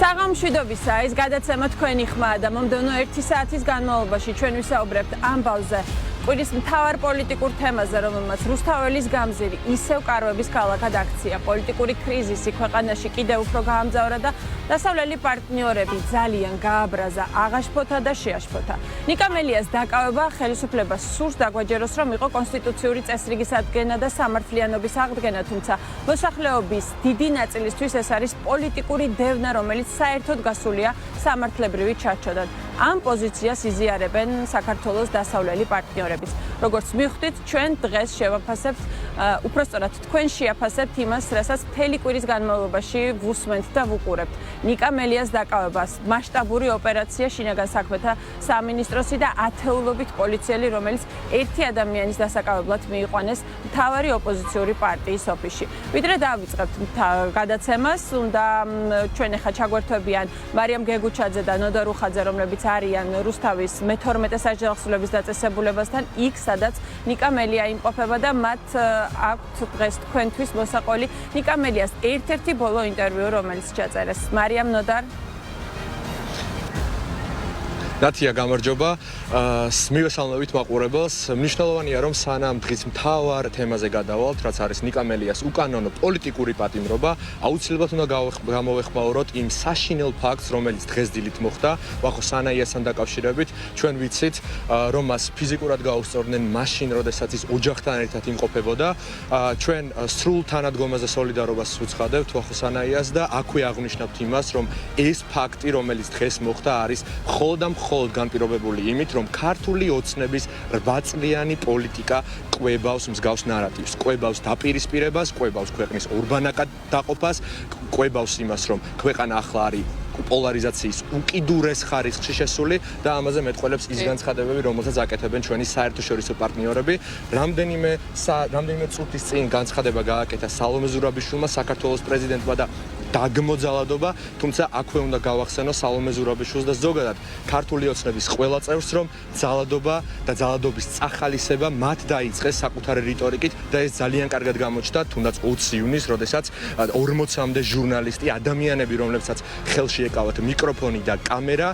საღამშვიდობისა, ეს გადაცემა თქვენი ხმაა და მომდევნო 1 საათის განმავლობაში ჩვენ ვისაუბრებთ ამბავზე, კვირის მთავარ პოლიტიკურ თემაზე, რომელმაც რუსთაველის გამზირი ისევ კარვების ქალაქად აქცია. პოლიტიკური კრიზისი ქვეყანაში კიდევ უფრო გაამძლავრა და დასავლელი პარტნიორები ძალიან გააბრაზა აღაშფოთა და შეაშფოთა. ნიკა მელიას დაკავება ხელისუფლებას სურს დაგვაჯეროს, რომ იყო კონსტიტუციური წესრიგის ადგენა და სამართლიანობის აღდგენა, თუმცა მოსახლეობის დიდი ნაწილისთვის ეს არის პოლიტიკური დევნა, რომელიც საერთოდ გასულია სამართლებრივი ჩარჩოდან. ამ პოზიციას იზიარებენ საქართველოს დასავლელი პარტნიორებიც. როგორც მივხვდით, ჩვენ დღეს შევაფასებთ, უпростоრად თქვენ შეაფასებთ იმას, რასაც მთელი კვირის განმავლობაში ვუსმენთ და ვუყურებთ. ნიკა მელიას დაკავებას, მასშტაბური ოპერაცია შინაგან საქმეთა სამინისტროსი და ათეულობით პოლიციელი, რომელიც ერთი ადამიანის დასაკავებლად მიიყვანეს მთავარი ოპოზიციური პარტიის ოფისში. ვიდრე დავიწყებთ გადაცემას, უნდა ჩვენ ახლა ჩაგვერთვებიან მარიამ გეგუჩაძე და ნოდა რუხაძე, რომლებიც არიან რუსთავის მე-12 საჯარო დაწესებულებასთან იქ, სადაც ნიკა მელია იმყოფება და მათ აქვთ დღეს თქვენთვის მოსაყოლი ნიკა მელიას ერთ-ერთი ბოლო ინტერვიუ, რომელიც ჩაწერეს. მარიამ, ნოდარ. ნათია, გამარჯობა. მივესალმებით მაყურებელს. მნიშვნელოვანია, რომ სანამ დღის მთავარ თემაზე გადავალთ, რაც არის ნიკა მელიას უკანონო პოლიტიკური პატიმრობა, აუცილებლად უნდა გამოვეხმაუროთ იმ საშინელ ფაქტს, რომელიც დღეს დილით მოხდა ვახო სანაიასთან დაკავშირებით. ჩვენ ვიცით, რომ მას ფიზიკურად გაუსწორდნენ მაშინ, როდესაც ის ოჯახთან ერთად იმყოფებოდა. ჩვენ სრულ თანადგომაზე სოლიდარობას ვუცხადებთ ვახო სანაიას და აქვე აღვნიშნავთ იმას, რომ ეს ფაქტი, რომელიც დღეს მოხდა, არის მხოლოდ განპირობებული იმით, რომ ქართული ოცნების 8 წლიანი პოლიტიკა კვებავს მსგავს ნარატივს, კვებავს დაპირისპირებას, კვებავს ქვეყნის ორბანაკად დაყოფას, კვებავს იმას, რომ ქვეყანა ახლა არის პოლარიზაციის უკიდურეს ხარისხში შესული და ამაზე მეტყველებს ის განცხადებები, რომელსაც აკეთებენ ჩვენი საერთაშორისო პარტნიორები. რამდენიმე წუთის წინ განცხადება გააკეთა სალომე ზურაბიშვილმა, საქართველოს პრეზიდენტმა და დაგმო ძალადობა, თუმცა აქვე უნდა გავახსენო სალომე ზურაბიშვილს და ზოგადად ქართული ოცნების ყველა წევრს, რომ ძალადობა და ძალადობის წახალისება მათ დაიწყეს საკუთარი რიტორიკით და ეს ძალიან კარგად გამოჩნდა, თუნდაც 20 ივნისს, როდესაც 40-მდე ჟურნალისტი, ადამიანები, რომლებსაც ხელში ეკავათ მიკროფონი და კამერა,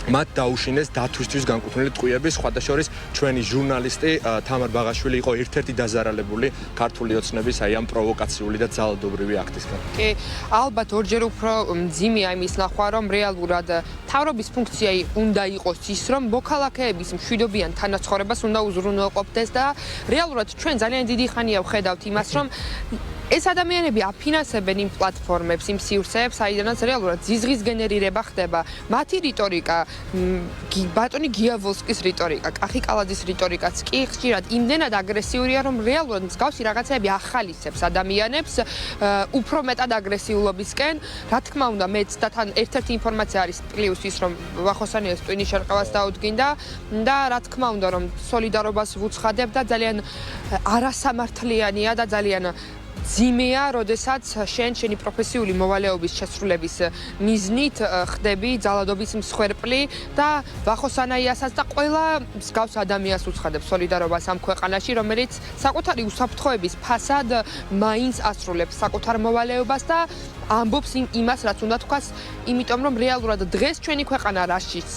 მათ დაუშინეს დათვისთვის განკუთვნილი ტყვიები. სხვათა შორის ჩვენი ჟურნალისტი თამარ ბაღაშვილი იყო ერთ-ერთი დაზარალებული ქართული ოცნების ამ პროვოკაციული და ძალადობრივი აქტისგან. კი, ალბათ ორჯერ უფრო მძიმეა იმის ნახვა, რომ რეალურად მთავრობის ფუნქცია უნდა იყოს ის, რომ მოქალაქეების მშვიდობიან თანაცხოვრებას უნდა უზრუნველყოფდეს და რეალურად ჩვენ ძალიან დიდი ხანია ვხედავთ იმას, რომ ეს ადამიანები აფინანსებენ იმ პლატფორმებს, იმ სივრცეებს, საიდანაც რეალურად ზიზღის გენერირება ხდება. მათი რიტორიკა, ბატონი გიავოლსკის რიტორიკა, კახი კალაძის რიტორიკაც კი ხშირად იმდენად აგრესიულია, რომ რეალურად მსგავსი რაღაცეები ახალისებს ადამიანებს უფრო მეტად აგრესიულობისკენ. რა თქმა უნდა, მეც და თან ერთ-ერთი ინფორმაცია არის პლუს ის, რომ ვახო სანაიას ტვინის შერყევას დაუდგინდა და რა თქმა უნდა, რომ სოლიდარობას ვუცხადებ და ძალიან არასამართლიანია და ძალიან ძიმეა, როდესაც შენი პროფესიული მოვალეობის შესრულების მიზნით ხდები ძალადობის მსხვერპლი და ვახო სანაიასაც და ყველა მსგავს ადამიანს უცხადებს სოლიდარობას ამ ქვეყანაში, რომელიც საკუთარი უსაფრთხოების ფასად მაინც ასრულებს საკუთარ მოვალეობას და ამბობს იმას, რაც უნდა თქვას, იმიტომ რომ რეალურად დღეს ჩვენი ქვეყანა რაშიც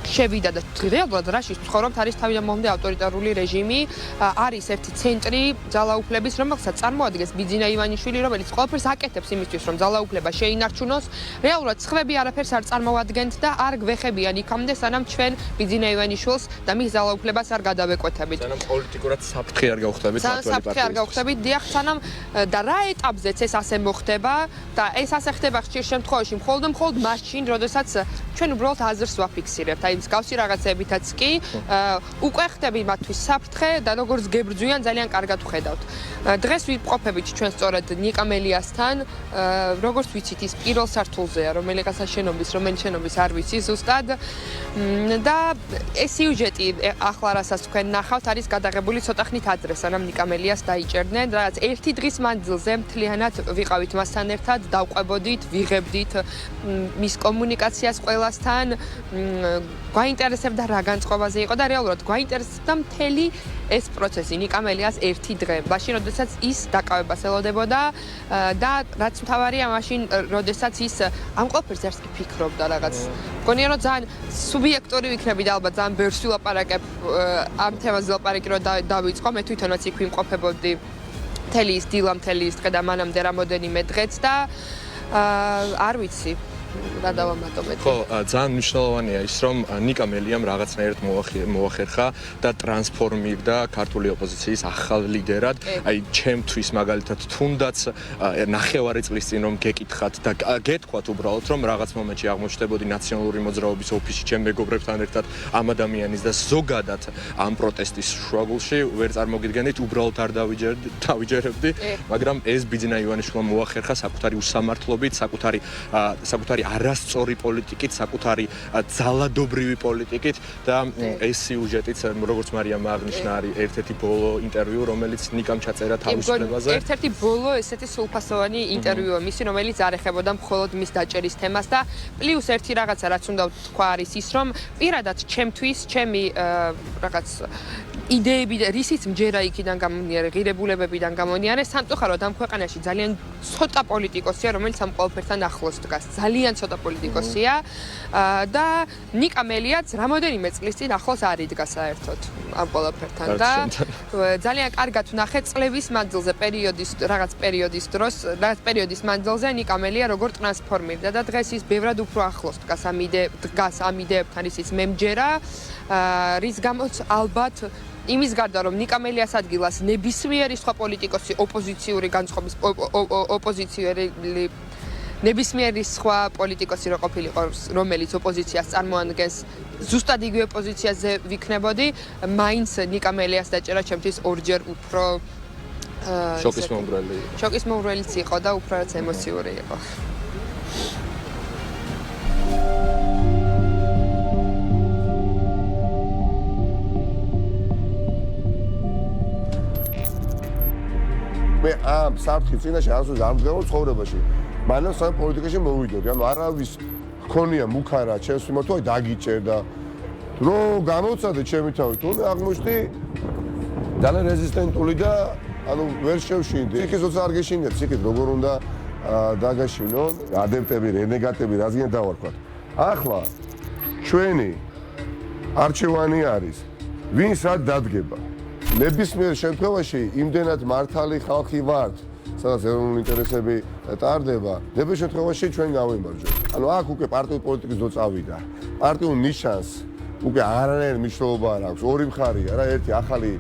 შევიდა და რეალურად რაშიც ცხოვრობთ, არის თავიდან მომდე ავტორიტარული რეჟიმი, არის ერთი ცენტრი ძალაუფლების, რომელსაც წარმოადგენს ბიძინა ივანიშვილი, რომელიც ყველაფერს აკეთებს იმისთვის, რომ ძალაუფლება შეინარჩუნოს. რეალურად სხვები არაფერს არ წარმოადგენთ და არ გვეხებიან იქამდე, სანამ ჩვენ ბიძინა ივანიშვილს და მის ძალაუფლებას არ გადავეკვეთებით. სანამ პოლიტიკურად საფრთხე არ გავხდებით საფრთხე, დიახ, სანამ და რა ეტაპზეც ეს ასე მოხდება და ეს ასე ხდება ხშირ შემთხვევაში მხოლოდ მაშინ, როდესაც ჩვენ უბრალოდ აზრს ვაფიქსირებთ. აი მსგავსი რაღაცებითაც კი უკვე ხდები მათთვის საფრთხე და როგორც გებრძვიან ძალიან კარგად ვხედავთ. დღეს ვიმყოფებით ჩვენ სწორედ ნიკა მელიასთან, როგორც ვიცით ის პირველ სართულზეა, რომელი შენობის არ ვიცი ზუსტად და ეს სიუჟეტი ახლა რასაც თქვენ ნახავთ არის გადაღებული ცოტა ხნით ადრე, სანამ ნიკა მელიას დაიჭერდნენ, რაც ერთი დღის მანძილზე მთლიანად ვიყავით მასთან ერთად, დავყვებოდით, ვიღებდით მის კომუნიკაციას ყველასთან, გვაინტერესებდა რა განწყობაზე იყო და რეალურად გვაინტერესებდა მთელი ეს პროცესი ნიკა მელიას ერთი დღე, მაშინ როდესაც ის დაკავებას ელოდებოდა და რაც მთავარია მაშინ როდესაც ის ამ ყველაფერს არც კი ფიქრობდა რაღაც. მგონია რომ ძალიან სუბიექტური ვიქნები და ალბათ ძალიან ბევრს ვილაპარაკებ ამ თემაზე ლაპარაკი რომ დავიწყო, მე თვითონაც იქ ვიმყოფებოდი მთელი ის დილა, მთელი ის დღე და მანამდე რამოდენიმე დღეც და არ ვიცი რა დავამატებთ. ხო, ძალიან მნიშვნელოვანია ის, რომ ნიკა მელიამ რაღაცნაირად მოახერხა და ტრანსფორმირდა ქართული ოპოზიციის ახალ ლიდერად. აი, ჩემთვის მაგალითად თუნდაც ნახევარი წლის წინ რომ გეკითხათ და გეთქვათ უბრალოდ, რომ რაღაც მომენტში აღმოჩნდებოდი ნაციონალური მოძრაობის ოფისში ჩემ მეგობრებთან ერთად ამ ადამიანის და ზოგადად ამ პროტესტის შუაგულში ვერ წარმოგიდგენით, უბრალოდ არ დავიჯერებდი, მაგრამ ეს ბიძინა ივანიშვილმა მოახერხა საკუთარი უსამართლობით, საკუთარი არასწორი პოლიტიკით, საკუთარი ძალადობრივი პოლიტიკით და ეს სიუჟეტიც, როგორც მარიამ აღნიშნა, არის ერთ-ერთი ბოლო ინტერვიუ, რომელიც ნიკამ ჩაწერა თავისუფლებაზე. ერთ-ერთი ბოლო ესეთი სრულფასოვანი ინტერვიუა მისი, რომელიც არ ეხებოდა მხოლოდ მის დაჭერის თემას და პლუს ერთი რაღაცა, რაც უნდა ვთქვა, არის ის, რომ პირადად ჩემთვის, ჩემი რაღაც იდეები და რისიც მჯერა იქიდან გამომდინარე, ღირებულებებიდან გამომდინარე, სამწუხაროდ ამ ქვეყანაში ძალიან ცოტა პოლიტიკოსია, რომელიც ამ ყველაფერთან ახლოს დგას. ძალიან ცოტა პოლიტიკოსია და ნიკა მელიაც რამოდენიმე წლის წინ ახლოს არ იდგა საერთოდ ამ ყველაფერთან და ძალიან კარგად ვნახე წლების მანძილზე რაღაც პერიოდის მანძილზე ნიკა მელია როგორ ტრანსფორმირდა და დღეს ის ბევრად უფრო ახლოს დგას ამ იდეებთან, ისიც მე მჯერა, რის გამოც ალბათ იმის გარდა რომ ნიკა მელიას ადგილას ნებისმიერი სხვა პოლიტიკოსი ოპოზიციური განწყობის ნებისმიერი სხვა პოლიტიკოსი რო ყოფილიყო, რომელიც ოპოზიციას წარმოადგენს, ზუსტად იგივე პოზიციაზე ვიქნებოდი, მაინც ნიკა მელიას დაჭერა ჩემთვის ორჯერ უფრო შოკის მომგვრელიც იყო და უფრო რაც ემოციური იყო. მე ამ საფრთხის წინაშე ასოც არ მდგენო ცხოვრებაში. მანამ სამ პოლიტიკაში მოვიდოდი. ანუ არავის ხონია მუქარა ჩემს მიმართ, აი დაგიჭერდა. რო გამოცადე ჩემი თავი, თუნდაც აღმოჩნდი ძალიან რეზისტენტული და ანუ ვერ შევშინდი. ციხესაც არ გეშინია, ციხით როგორ უნდა დაგაშინო, ადეპტები, რენეგატები, რაზეა დავარქვათ. ახლა ჩვენი არჩევანი არის, ვინ სად დადგება. ნებისმიერ შემთხვევაში იმდენად მართალი ხალხი ვართ, სადაც ეროვნული ინტერესები ტარდება, ნებისმიერ შემთხვევაში ჩვენ გავიმარჯვებთ. ანუ აქ უკვე პარტიული პოლიტიკის დრო წავიდა. პარტიულ ნიშანს უკვე არანაირ მნიშვნელობა არ აქვს. ორი მხარეა რა, ერთი ახალი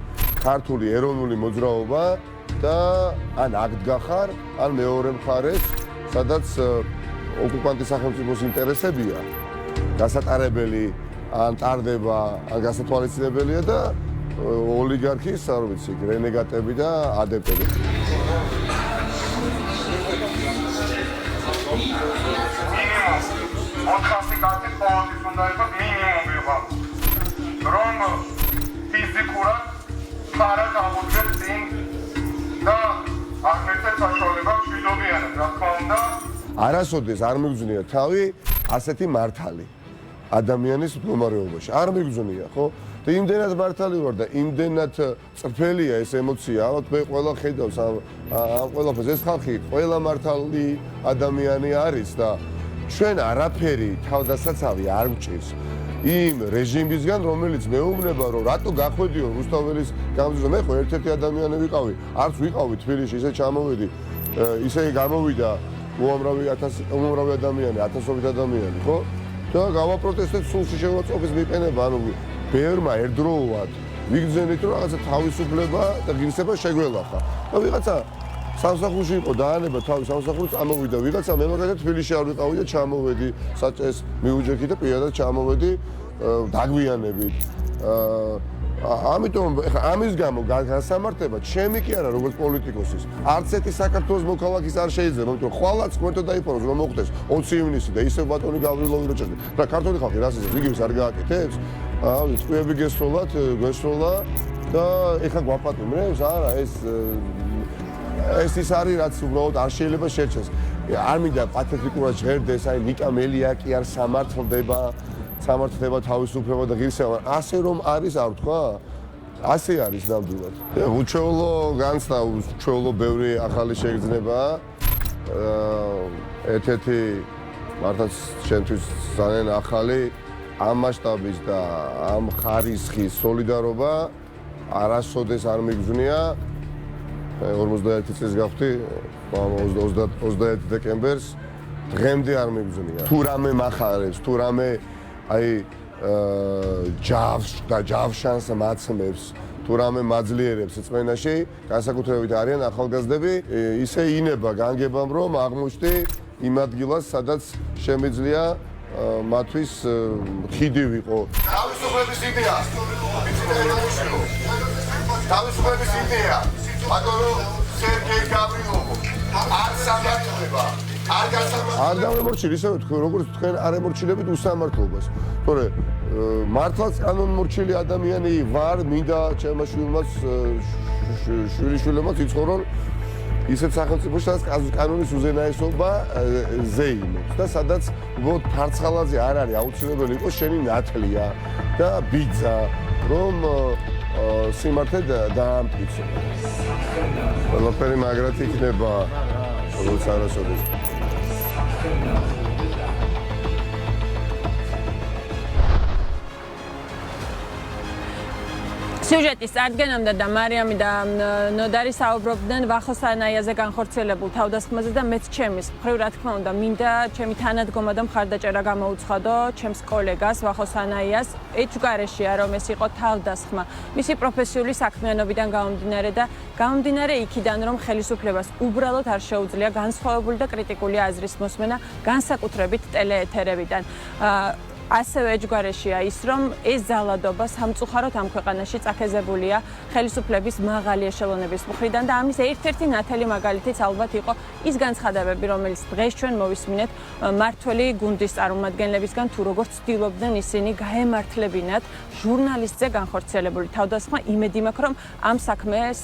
ქართული ეროვნული მოძრაობა და ან აქ დგახარ, ან მეორე მხარეს, სადაც ოკუპანტის სახელმწიფოს ინტერესებია გასატარებელი, ან ტარდება, ან გასათვალისწინებელია და ოლიგარქის, არ ვიცი, რენეგატები და ადეპტები. ოთხასი კაცის პოლიტიკას უნდა იყოს მინიმუმი ვიღალ. რომ ფიზიკურად ფარად აღმოჩნდეს წინ და აღმერთეს საშუალება მშვიდობიანად, რა თქმა უნდა. არასოდეს არ მიგზნია თავი ასეთი მართალი ადამიანის მდგომარეობაში. არ მიგზნია, ხო? და იმდენად მართალი ვარ და იმდენად წრფელია ეს ემოცია, ალბათ მე ყველა ხედავს ამ ყველაფერს. ეს ხალხი ყველა მართალი ადამიანი არის და ჩვენ არაფერი თავდასაცავი არ გვჭირს იმ რეჟიმისგან, რომელიც მეუბნება, რომ რატო გახვედიო რუსთაველის გამზირზე. მე ხო ერთ-ერთი ადამიანი ვიყავი, არც ვიყავი თბილისში, ისე ჩამოვედი, ისე გამოვიდა უამრავი ადამიანი, ათასობით ადამიანი, ხო? და გავაპროტესტეთ სულში შევაწყვეტის მიყენება, ანუ ბევრმა ერთდროულად ვიგრძენით, რომ რაღაცა თავისუფლება და ღირსება შეგველახა. და ვიღაცა სამსახურში იყო დაანება თავის სამსახურს, ამოვიდა ვიღაცა, მე მაგალითად თბილისში არ ვიყავი და ჩამოვედი საჭეს მიუჯექი და პირადად ჩამოვედი დაგვიანებით. ამიტომ ამის გამო განსამართება ჩემი კი არა როგორც პოლიტიკოსის. არც ერთი საქართველოს მოქალაქის არ შეიძლება, იმიტომ ხვალაც თქვენთო დაიფოროს რომ მოხდეს 20 ივნისი და ისევ ბატონი გავრილოვი რო ჭერდა. და ქართული ხალხი რას ისე იგივეს არ გააკეთებს? აი, წვიები გესროლა და ეხა გვაპატიმრებს, არა, ეს ის არის რაც უბრალოდ არ შეიძლება შეჩეს. არ მინდა პათეტიკურად ჟღერდეს, აი ნიკა მელია კი არ სამართლდება თავისუფლება და ღირსება. ასე რომ არის არ ვთქვა? ასე არის ნამდვილად. უჩვეულო განცდა, უჩვეულო ბევრი ახალი შეგრძნებაა. ერთ-ერთი მართლაც ჩემთვის ძალიან ახალი ამ მასშტაბის და ამ ხარისხის სოლიდარობა არასოდეს არ მიგზნია. 51 წლის გავხდი, 21 დეკემბერს დღემდე არ მიგზნია. თუ რამე מחარებს, თუ რამე აი ჯავშანს მაცმებს, თუ რამე მაძლიერებს წმენაში, განსაკუთრებით არიან ახალგაზრდები, ისე ინება განგებამ, რომ აღმოჩნდი იმ ადგილას, სადაც შემიძლია მათთვის ხიდი ვიყო. თავისუფლების იდეა. თავისუფლების იდეა. ბატონო სერგეი გავრილოვო. არ სამართლება. არ დამემორჩილ, ისევე თქვენ როგორც თქვენ არ ემორჩილებით უსამართლობას. თორე მართლაც კანონმორჩილი ადამიანი ვარ, მინდა ჩემმა შვილმაც შვილიშვილებმა იცხოვრონ ისეთ სახელმწიფოში, სადაც კანონის უზენაესობა ზეიმობს და სადაც უბრალოდ ფარცხალაძე არ არის აუცილებელი იყოს შენი ნათლია და ბიძა, რომ სიმართლე დაამტკიცო. ყველაფერი მაგრად იქნება, როგორც არასოდეს. სიუჟეტის წარდგენამდე და მარიამი და ნოდარი საუბრობდნენ ვახოსანაიაზე განხორციელებულ თავდასხმაზე და მეც ჩემის მხრივ რა თქმა უნდა მინდა ჩემი თანადგომა და მხარდაჭერა გამოუცხადო ჩემს კოლეგას ვახოსანაიას ეჭვგარეშეა რომ ეს იყო თავდასხმა მისი პროფესიული საქმიანობიდან გამომდინარე და გამომდინარე იქიდან რომ ხელისუფლებას უბრალოდ არ შეუძლია განსხვავებული და კრიტიკული აზრის მოსმენა განსაკუთრებით ტელეეთერებიდან ასევე ეჭვგარეშეა ის, რომ ეს ძალადობა სამწუხაროდ ამ ქვეყანაში წაქეზებულია ხელისუფლების მაღალი ეშელონების მხრიდან და ამის ერთ-ერთი ნათელი მაგალითიც ალბათ იყო ის განცხადებები, რომელიც დღეს ჩვენ მოვისმინეთ მართველი გუნდის წარმომადგენლებისგან, თუ როგორც ცდილობდნენ ისინი გაემართლებინათ ჟურნალისტზე განხორციელებული თავდასხმა, იმედი მაქვს, რომ ამ საქმეს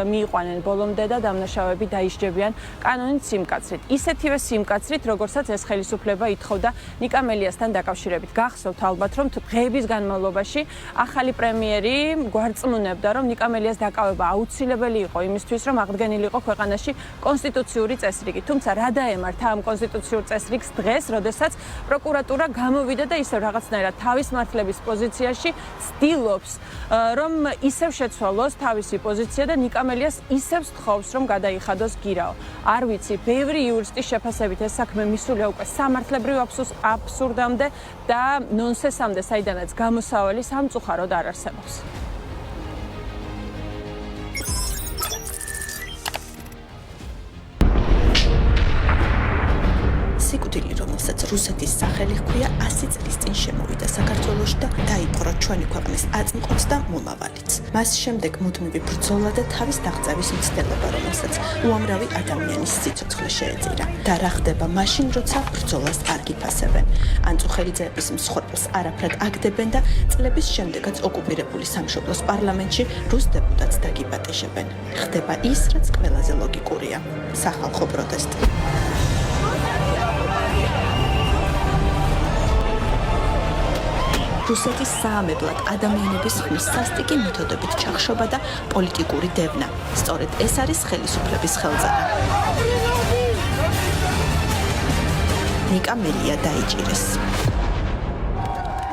მიიყვანენ ბოლომდე და დამნაშავეები დაიშჯებიან კანონით სიმკაცრით. ისეთივე სიმკაცრით, როგორცაც ეს ხელისუფლება ითხოვდა ნიკა მელიასთან დაკავშირებით. გახსოვთ ალბათ, რომ დღეების განმავლობაში ახალი პრემიერი გვარწმუნებდა, რომ ნიკა მელიას დაკავება აუცილებელი იყო იმისთვის, რომ აღდგენილიყო ქვეყანაში კონსტიტუციური წესრიგი. თუმცა რა დაემართა ამ კონსტიტუციურ წესრიგს დღეს, როდესაც პროკურატურა გამოვიდა და ისევ რაღაცნაირად თავის მართლების პოზიციაში ცდილობს, რომ ისევ შეცვალოს თავისი პოზიცია და ნიკა მელიას ისევ სთხოვს, რომ გადაიხადოს გირაო. არ ვიცი, ბევრი იურისტის შეფასებით ეს საქმე მისულია უკვე სამართლებრივ აბსურდამდე და ნონსენსამდე, საიდანაც გამოსავალი სამწუხაროდ არ არსებობს. სიკვდილი, რომელსაც რუსეთის სახელი ჰქვია 100 წლის წინ შემოვიდა საქართველოში და დაიპყრო ჩვენი ქვეყნის აწმყოც და მომავალიც. მას შემდეგ მუდმივი ბრძოლა და თავის დაღწევის მცდელობა, რომელსაც უამრავი ადამიანის სიცოცხლე შეეწირა. და რა ხდება მაშინ, როცა ბრძოლას არ გიფასებენ? ანწუხელიძეების მსხვერპლს არაფრად აგდებენ და წლების შემდეგაც ოკუპირებული სამშობლოს პარლამენტში რუს დეპუტატს დაგიპატიჟებენ. ხდება ის, რაც ყველაზე ლოგიკურია. სახალხო პროტესტი. რუსეთის საამებლად ადამიანების ხმის სასტიკი მეთოდებით ჩახშობა და პოლიტიკური დევნა. სწორედ ეს არის ხელისუფლების ხელზადა. ნიკა მელია დაიჭირეს.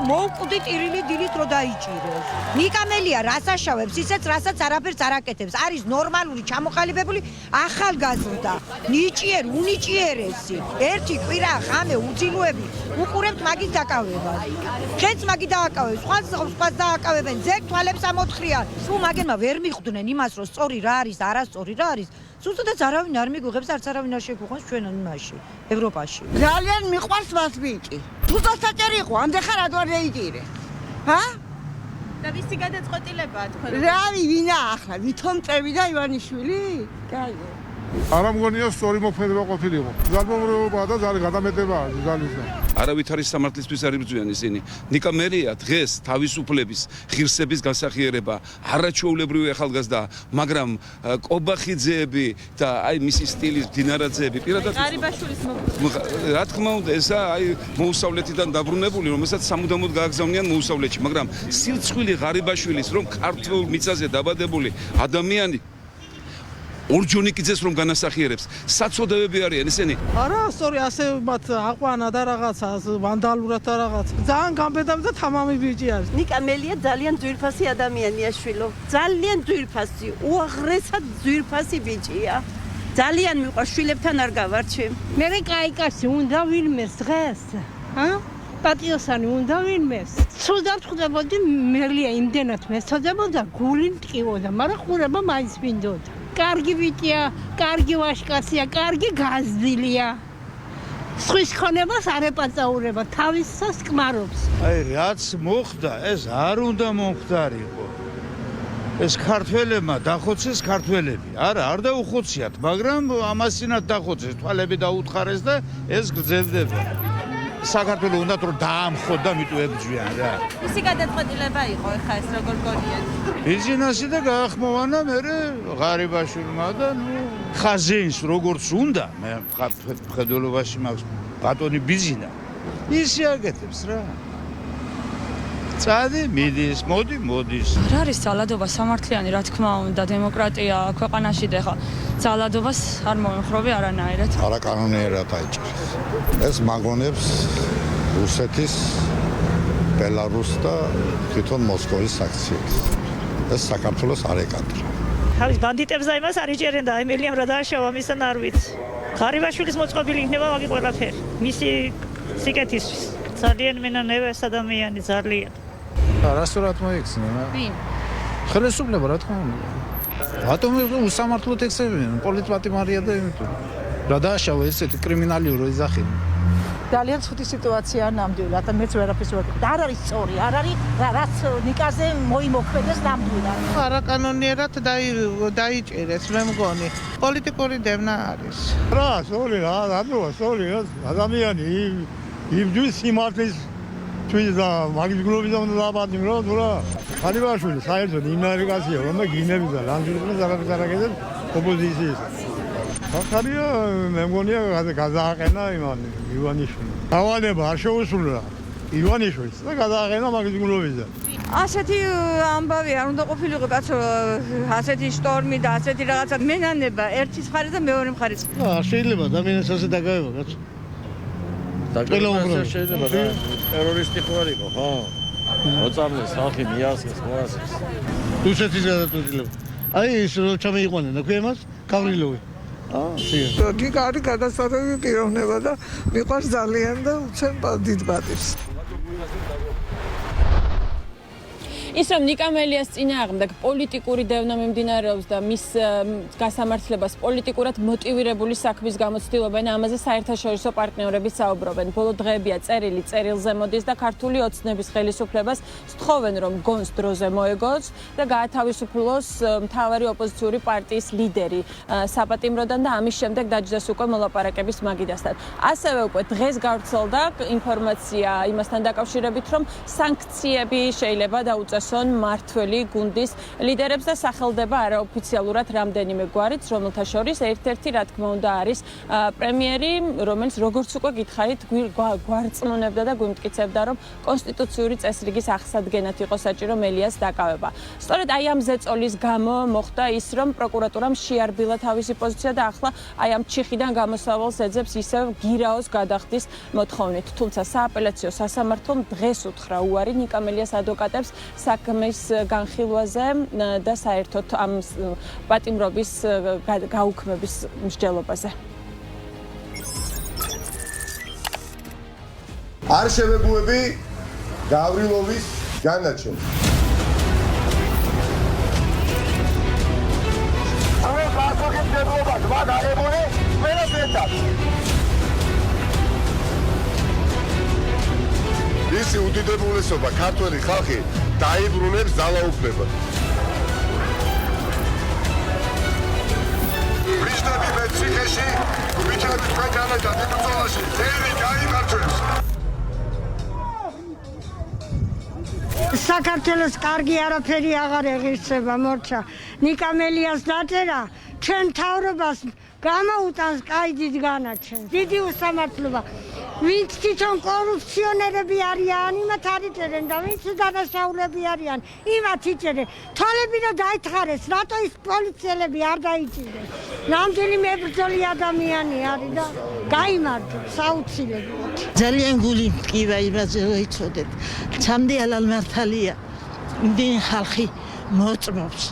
მოვკვდი ტირილი დილით რო დაიჭირეს. ნიკა მელია რას აშავებს ისეც რასაც არაფერს არ აკეთებს. არის ნორმალური ჩამოყალიბებული ახალგაზრდა. ნიჭიერ, უნიჭიერესი. ერთი კვირა ხამე უძილოები უყურებთ მაგის დაკავებას. ხეც მაგი დააკავებს, სხვას დააკავებენ, ზეგ თვალებს ამოთხრიან. სულ მაგენმა ვერ მიხვდნენ იმას, რომ სწორი რა არის და არასწორი რა არის. ზუსტად არავინ არ მიგუღებს, არც არავინ არ შეგვიყვანს ჩვენ იმაში, ევროპაში. ძალიან მიყვარს მას ვიკი. თუ დასაჭერი იყო, ამდე ხარ ადვარ რეიტირე. ჰა? და ვისი გადაწყვეტილებაა თქვენ? რავი, ვინა ახლა, ვითომ წევი და ივანიშვილი? კაი. არ ამგონია სწორი მოქმედება ყოფილიყო. ძალმომრეობაა და ძალი გადამეტებაა ძალისგან. არავით არის სამართლისთვის არ იბრძვიან ისინი. ნიკა მერია დღეს თავისუფლების ღირსების გასახიერება არაჩვეულებრივი ახალგაზრდა, მაგრამ კობახიძეები და აი მისი სტილის დინარაძეები პირადად ყარიბაშვილის რა თქმა უნდა ესა აი მოუსავლეთიდან დაბრუნებული, რომელსაც სამუდამოდ გააგზავნიან მოუსავლეთში, მაგრამ სირცხვილი ღარიბაშვილის რომ ქართულ მიწაზე დაბადებული ადამიანი ორჯონიკიძეს რომ განასახიერებს, საწოდებები არიან ესენი. არა, სწორი ასე მათ აყვანა და რაღაცა ვანდალურად და რაღაც. ძალიან გამბედავი და თამამი ბიჭი არის. ნიკა მელია ძალიან ძვირფასი ადამიანია შვილო. ძალიან ძვირფასი, უაღრესად ძვირფასი ბიჭია. ძალიან მიყვარს შვილებთან არ გავარჩი. მე კაიკაცი უნდა ვინმეს დღეს, პატიოსანი უნდა ვინმეს. ცუდად ხვდებოდი მელია იმდენად მესწოდებოდა, გული მტკივოდა, მაგრამ ყურება მაინც მინდოდა. კარგი ბიჭია, კარგი ვაჟკაცია, კარგი გაზრდილია. სხვის ხონებას არ ეპაწაურება, თავისას კმარობს. აი რაც მოხდა, ეს არ უნდა მომხდარიყო. ეს ქართველებმა დახოცეს ქართველები. არა, არ დაუხოციათ, მაგრამ ამასინათ დახოცეს, თვალები დაუთხარეს და ეს გრძელდება. საქართველოს უნდა რომ დაამხოთ და მიტო ებრძვიან რა. ისი გადაწყვეტილება იყო ეხა ეს როგორ გონიათ? ბიზნესი და გაახმოვანა მე ღარიბაშვილმა და ხაზინს როგორც უნდა, მე მხედველობაში მაქვს ბატონი ბიზინა. ისი აკეთებს რა. წადი მიდის, მოდის. რა არის ძალადობა სამართლიანი, რა თქმა უნდა, დემოკრატია ქვეყანაში და ხა ძალადობას არ მომხრობი არანაირად. არაკანონიერად აიჭირეს. ეს მაგონებს რუსეთის, ბელარუს და თვითონ მოსკოვის საქციელს. ეს საქართველოს არ ეკადრა. თავის ბანდიტებს და იმას არ იჭერენ და ემელიამ რა დააშავა მისთან არ ვიცი. ღარიბაშვილის მოწყობილი იქნება ვაგი ყველაფერი. მისი სიკეთისთვის. ძალიან მენანევეს ადამიანი ძალიან. რასტორად მოიქცნენ? ვინ? ხელისუფლება რა თქმა უნდა. რატომ უსამართლოდ ექცევიან პოლიტპატიმარია და იმიტომ. რა დააშავა ესეთი კრიმინალიური ეძახი. ძალიან ცუდი სიტუაციაა ნამდვილად და მეც ვერაფერს ვერ ვაკეთებ. არ არის სწორი, არ არის რაც ნიკაზე მოიმოქმედეს ნამდვილად. არაკანონიერად დაიჭერეს, მე მგონი. პოლიტიკური დევნა არის. რა, სწორი რა, სწორი ადამიანი იბძვის სიმართლის თვითონ და მაგის გლობიდან უნდა დაბადნიო თუ რა. ღარიბაშვილი საერთოდ იმნარიკაცია, რომ გინების და ლანდშაფტის არაფერს არ აკეთებს ოპოზიციის. ხალხია მე მგონია გადააყენა ივანიშვილი. ავალება არ შეუსრულა ივანიშვილს და გადააყენა მაგის გლობიდან. ასეთი ამბავი არ უნდა ყოფილიყო კაცო, ასეთი შტორმი და ასეთი რაღაცა მენანება ერთის მხარეს და მეორე მხარეს. შეიძლება ადამიანს ასე დაგავება კაცო. დაგელობრა შეიძლება და ტერორისტი ხო არ იყო, ხო? მოწამლეს ხალხი მიასხეს, მოასხეს. რუსეთის გადაწყვეტილება. აი ის რო ჩამეიყვანენ და ქვემას გავრილოვი. გიგარი გადასახადი პიროვნება და მიყვარს ძალიან და უცენ დიდ პატივს. ის რომ ნიკა მელიას წინააღმდეგ პოლიტიკური დევნა მიმდინარეობს და მის გასამართლებას პოლიტიკურად მოტივირებული საქმის გამო ცდილობენ, ამაზე საერთაშორისო პარტნიორები საუბრობენ. ბოლო დღეებია წერილი წერილზე მოდის და ქართული ოცნების ხელისუფლებას სთხოვენ, რომ გონს დროზე მოეგოს და გაათავისუფლოს მთავარი ოპოზიციური პარტიის ლიდერი საპატიმროდან და ამის შემდეგ დაჯდეს უკვე მოლაპარაკების მაგიდასთან. ასევე უკვე დღეს გავრცელდა ინფორმაცია იმასთან დაკავშირებით, რომ სანქციები შეიძლება დაუწესონ მართველი გუნდის ლიდერებს და სახელდება არაოფიციალურად რამდენიმე გვარით, რომელთა შორის ერთ-ერთი რა თქმა უნდა არის პრემიერი, რომელიც როგორც უკვე გითხარით, გვარწმუნებდა და გვიმტკიცებდა, რომ კონსტიტუციური წესრიგის აღსადგენად იყო საჭირო მელიას დაკავება. სწორედ აი ამ ზეწოლის გამო მოხდა ის, რომ პროკურატურამ შეარბილა თავისი პოზიცია და ახლა აი ამ ჩიხიდან გამოსავალს ეძებს ისევ გირაოს გადახდის მოთხოვნით. თუმცა სააპელაციო სასამართლომ დღეს უთხრა უარი ნიკა მელიას ადვოკატებს საქმის განხილვაზე და საერთოდ ამ პატიმრობის გაუქმების მსჯელობაზე. არ შევეგუები გავრილოვის განაჩენს. აი ხალხის დეპლობა dva გარემონე ყველა ზეთად. ისი უდიდებულესობა ქართველი ხალხი დაიბრუნებს ძალაუფლებას. ვიჟნები მე ციხეში, ვიჩები თქვენთან დიბრძოლაში, ძელი გაიმართვებს. საქართველოს კარგი არაფერი აღარ ეღირსება, მორჩა. ნიკამელიას დაწერა, ჩვენ მთავრობას გამოუტანს კაიდით განაჩენს. დიდი უსამართლობა. ვინც თვითონ კორუფციონერები არიან, იმათ არ იწერენ და ვინც დანაშაულები არიან, იმათ იწერენ. თვალები რომ დაითხარეს, რატო ის პოლიციელები არ დაიჭირეს? რამდენი მებრძოლი ადამიანი არის და გაიმარჯვებს საუცილებლად. ძალიან გული მტკივა იმაზე რომ იცოდეთ. ცამდე ალალ მართალია. იმდენი ხალხი მოწმობს.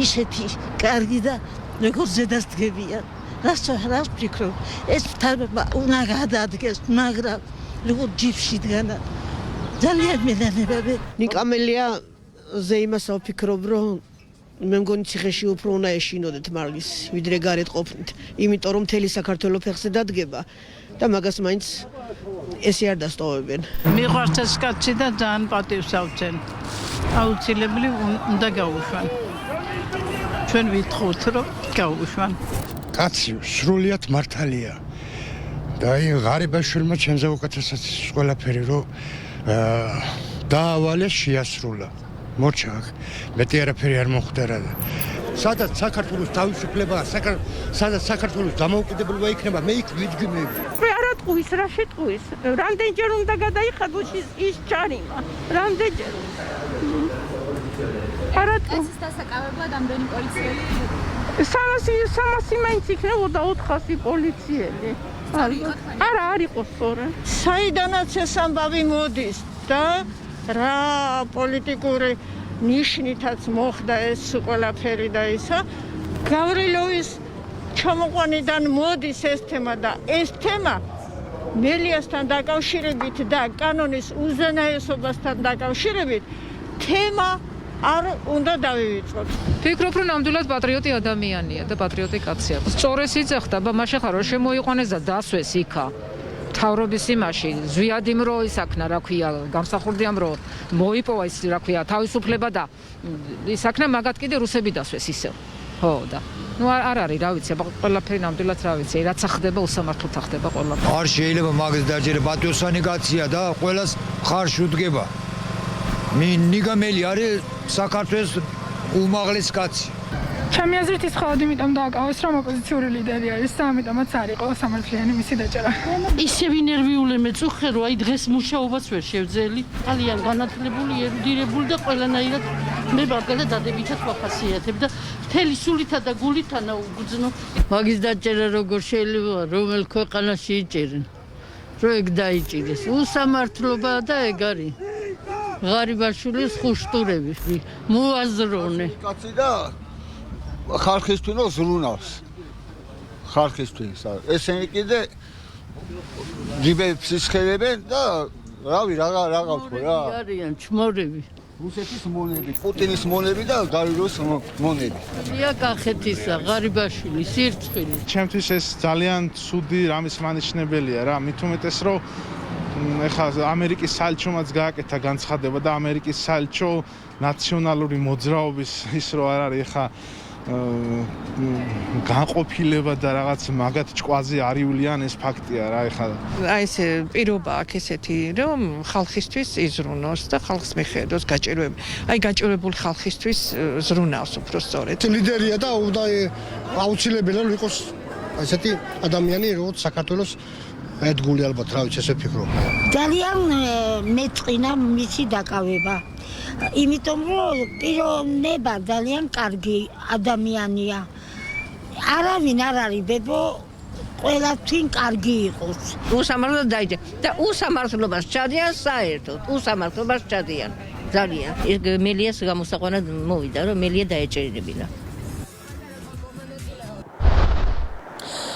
ისეთი კარგი და როგორც ზედასდგებიან. რას ვფიქრობ? ეს თარმა უნდა გადადგეს, მაგრამ როგორც ჯიფში დგანა. ძალიან მედანებები. ნიკამელიაზე იმას ვფიქრობ, რომ მე მგონი ციხეში უფრო უნდა ეშინოდეთ მარგის, ვიდრე გარეთ ყოფნით. იმიტომ რომ მთელი საქართველოს ფეხზე დადგება და მაგას მაინც ესე არ დასტოვებენ. მიყვარს ეს კაცი და ძალიან პატივს ავწენ. აუცილებლად უნდა გაუშვან. ჩვენ ვითხოვთ რომ გაუშვან. კაცი სრულიად მართალია. და აი ღარიბაშვილმა ჩემზე უკეთესად ყველაფერი რომ დაავალეს შეასრულა. მორჩა, მეტი არაფერი არ მოხდარა. სადაც საქართველოს თავისუფლებაა, სადაც საქართველოს დამოუკიდებლობა იქნება, მე იქ ვიდგინები. მე არა ტყუის, რა შეტყუის? რამდენჯერ უნდა გადაიხადოს ის ჯარიმა? რამდენჯერ? არა ტყუის დასაკავებლად ამდენი პოლიციელი 300 მაინც იქნებოდა 400 პოლიციელი. არა, არ იყო სწორად. საიდანაც ეს ამბავი მოდის და რა პოლიტიკური ნიშნითაც მოხდა ეს ყველაფერი და ისა გავრილოვის ჩამოყვანიდან მოდის ეს თემა და ეს თემა მელიასთან დაკავშირებით და კანონის უზენაესობასთან დაკავშირებით თემა არ უნდა დავივიწყოთ. ფიქრობ, რომ ნამდვილად პატრიოტი ადამიანია და პატრიოტი კაცია. სწორეს იწეხდა, მაშინ ხარო შემოიყვანეს და დასვეს იქა. თავრობის იმაში, ზვიადიმ რო ისაქნა, რა ქვია, გამსახურდიამ რო მოიპოვა ის, რა ქვია, თავისუფლება და ისაქნა მაგათ კიდე რუსები დასვეს ისევ. ხო და ნუ არ არის, რა ვიცი, ყველაფერი ნამდვილად რა ვიცი, რაც ხდება, უსამართლოდ ხდება ყველაფერი. არ შეიძლება მაგას დაჯერე პატრიოტსანი კაცია და ყველას ხარში უდგება. ნიკამელი არის საქართველოს უმაღლესი კაცი. ჩემი აზრით ის ხალხი იმიტომ დააკავეს, რომ ოპოზიციური ლიდერი არის და ამიტომაც არ იყო სამართლიანი მისი დაჭერა. ისევ ინერვიული მეწუხე რომ აი დღეს მუშაობას ვერ შევძელი. ძალიან განათლებული, ერუდირებული და ყველანაირად მე მაგალითად დადებითად ვახასიათებ და მთელი სულითა და გულითანა უგზნო. მაგის დაჭერა როგორ შეიძლება რომელ ქვეყანაში იჭერენ? რო ეგ დაიჭირეს. უსამართლობა და ეგ არის. ღარიბაშვილის ხუშტურები მოაზროვნე. კაცი და ხალხისთვის ზრუნავს. ხალხისთვის. ესენი კიდე ჯიბებს ისხელებენ და რავი რა გავთქო რა. არიან ჩმორები. რუსეთის მონები, პუტინის მონები და გავილოს მონები. ია კახეთისა, ღარიბაშვილი, სირცხვილი. ჩემთვის ეს ძალიან ცუდი რამის მანიშნებელია რა, მით უმეტეს რომ ეხლა ამერიკის საელჩომაც გააკეთა განცხადება და ამერიკის საელჩო ნაციონალური მოძრაობის ის რო არ არის ეხლა განყოფილება და რაღაც მაგათ ჭკვაზე არიულიან ეს ფაქტია რა ეხლა აი ეს პირობა აქ ესეთი რომ ხალხისთვის იზრუნოს და ხალხს მიხედოს გაჭირვები აი გაჭირვებული ხალხისთვის ზრუნავს უფრო სწორედ ლიდერია და უნდა აუცილებელია რომ იყოს ესეთი ადამიანი როგორც საქართველოს ედგული ალბათ რა ვიცი ესე ვფიქრობ. ძალიან მეწყინა მისი დაკავება. იმიტომ რომ პიროვნება ძალიან კარგი ადამიანია. არავინ არ არის ბებო ყველაფრին კარგი იყოს. უსამართლოდ დაიჭირა და უსამართლობას ჩადიან საერთოდ. უსამართლობას ჩადიან. ძალიან. მელიას გამოსაყვანად მოვიდა რომ მელია დაეჭერებინა.